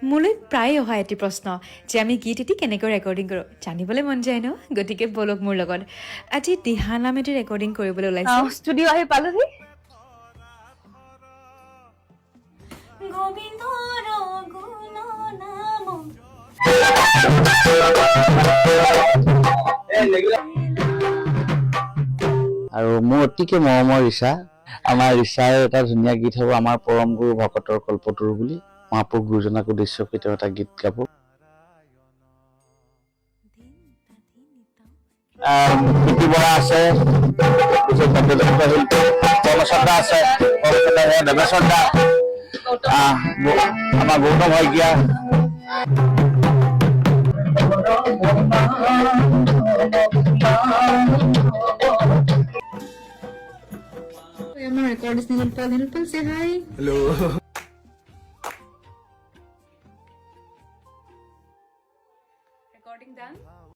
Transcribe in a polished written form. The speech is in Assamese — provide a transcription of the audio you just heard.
মোলৈ প্ৰায় অহা এটি প্ৰশ্ন যে আমি গীত এটি কেনেকৈ ৰেকৰ্ডিং কৰোঁ জানিবলৈ মন যায় ন গতিকে বলক মোৰ লগত আজি দিহানাম এটি ৰেকৰ্ডিং কৰিবলৈ ওলাইছোঁ ষ্টুডিঅ' আহি পালোহি গোবিন্দৰ গুণ নাম আৰু মোৰ অতিকে মৰমৰ ৰিচা আমাৰ ৰিচাৰ এটা ধুনীয়া গীত হ'ব আমাৰ পৰম গুৰু ভকতৰ কল্পতৰু বুলি মহাপুৰুষ গুৰুজনাক উদ্দেশ্য কৰি তেওঁ এটা গীত গাব প্ৰীতি বৰা আছে কৰ্মচন্দা আছে দেৱেশ্বৰ দা আমাৰ Gautam Saikia My record is Nilpal. Nilpal, say hi. Hello. recording done